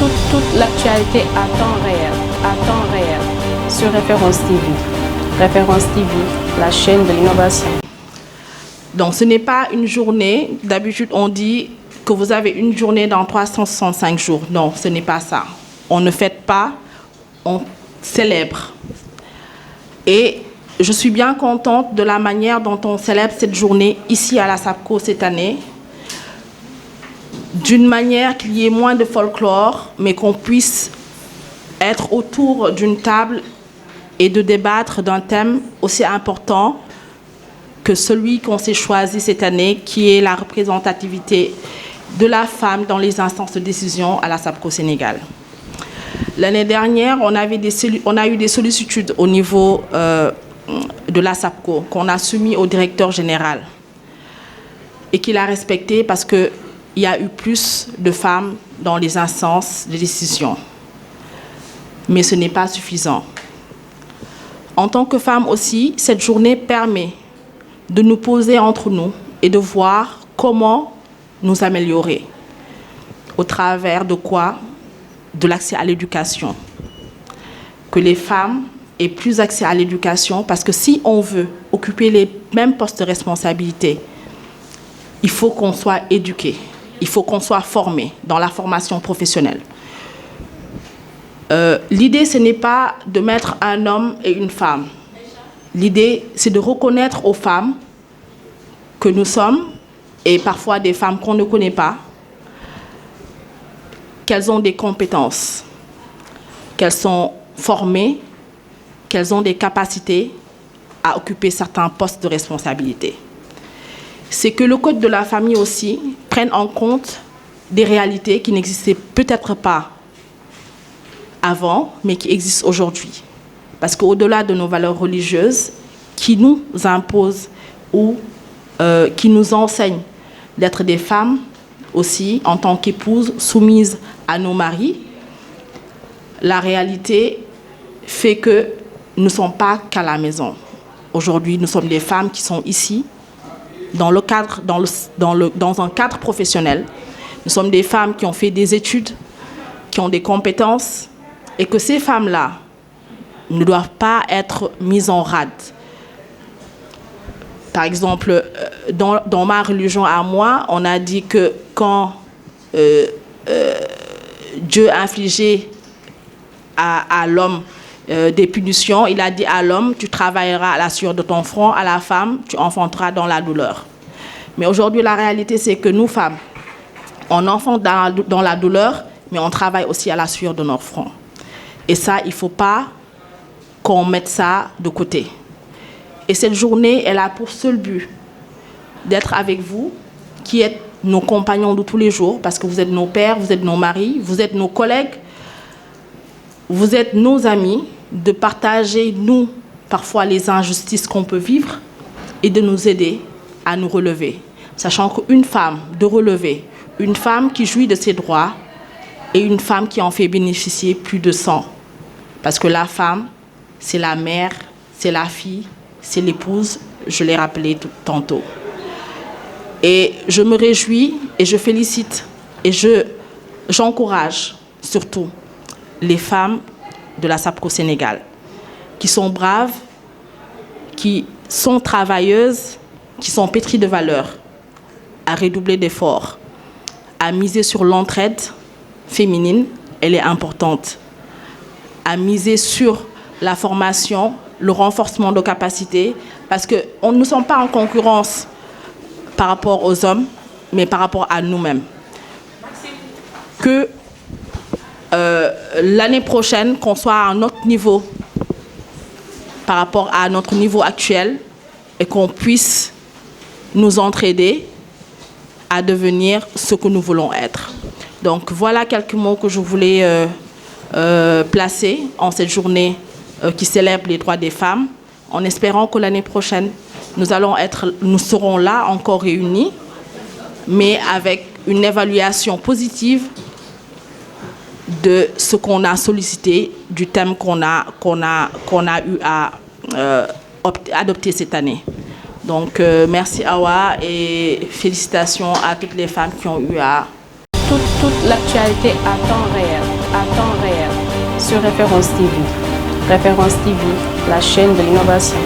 toute l'actualité à temps réel, sur Référence TV. Référence TV, la chaîne de l'innovation. Donc ce n'est pas une journée, d'habitude on dit que vous avez une journée dans 365 jours. Non, ce n'est pas ça. On ne fête pas, on célèbre. Et je suis bien contente de la manière dont on célèbre cette journée ici à la SAPCO cette année, d'une manière qu'il y ait moins de folklore, mais qu'on puisse être autour d'une table et de débattre d'un thème aussi important que celui qu'on s'est choisi cette année, qui est la représentativité de la femme dans les instances de décision à la SAPCO Sénégal. L'année dernière, on a eu des sollicitudes au niveau de la SAPCO qu'on a soumis au directeur général et qu'il a respecté parce qu'il y a eu plus de femmes dans les instances de décision. Mais ce n'est pas suffisant. En tant que femme aussi, cette journée permet de nous poser entre nous et de voir comment nous améliorer. Au travers de quoi? De l'accès à l'éducation. Que les femmes aient plus accès à l'éducation, parce que si on veut occuper les mêmes postes de responsabilité, il faut qu'on soit éduqué, il faut qu'on soit formé dans la formation professionnelle. L'idée, ce n'est pas de mettre un homme et une femme. L'idée, c'est de reconnaître aux femmes que nous sommes, et parfois des femmes qu'on ne connaît pas, qu'elles ont des compétences, qu'elles sont formées, qu'elles ont des capacités à occuper certains postes de responsabilité. C'est que le Code de la famille aussi prenne en compte des réalités qui n'existaient peut-être pas avant, mais qui existent aujourd'hui. Parce qu'au-delà de nos valeurs religieuses, qui nous imposent ou qui nous enseignent d'être des femmes aussi, en tant qu'épouses, soumises à nos maris, la réalité fait que nous ne sommes pas qu'à la maison. Aujourd'hui, nous sommes des femmes qui sont ici, dans un cadre professionnel. Nous sommes des femmes qui ont fait des études, qui ont des compétences, et que ces femmes-là ne doivent pas être mises en rade. Par exemple, dans ma religion à moi, on a dit que quand Dieu a infligé à l'homme des punitions, il a dit à l'homme, tu travailleras à la sueur de ton front, à la femme, tu enfanteras dans la douleur. Mais aujourd'hui, la réalité, c'est que nous, femmes, on enfante dans la douleur, mais on travaille aussi à la sueur de notre front. Et ça, il ne faut pas qu'on mette ça de côté. Et cette journée, elle a pour seul but d'être avec vous, qui êtes nos compagnons de tous les jours, parce que vous êtes nos pères, vous êtes nos maris, vous êtes nos collègues, vous êtes nos amis, de partager, nous, parfois les injustices qu'on peut vivre et de nous aider à nous relever. Sachant qu'une femme de relever, une femme qui jouit de ses droits et une femme qui en fait bénéficier plus de 100. Parce que la femme, c'est la mère, c'est la fille, c'est l'épouse, je l'ai rappelé tantôt. Et je me réjouis et je félicite et j'encourage surtout les femmes de la SAPCO Sénégal, qui sont braves, qui sont travailleuses, qui sont pétries de valeurs, à redoubler d'efforts, à miser sur l'entraide féminine, elle est importante, à miser sur la formation, le renforcement de capacités, parce que nous ne sommes pas en concurrence par rapport aux hommes, mais par rapport à nous-mêmes. Que l'année prochaine, qu'on soit à un autre niveau par rapport à notre niveau actuel et qu'on puisse nous entraider à devenir ce que nous voulons être. Donc voilà quelques mots que je voulais placer en cette journée qui célèbre les droits des femmes, en espérant que l'année prochaine, nous serons là encore réunis, mais avec une évaluation positive de ce qu'on a sollicité, du thème qu'on a eu à adopter cette année. Donc merci Awa et félicitations à toutes les femmes qui ont eu à... Toute l'actualité à temps réel. à temps réel sur Référence TV. Référence TV, la chaîne de l'innovation.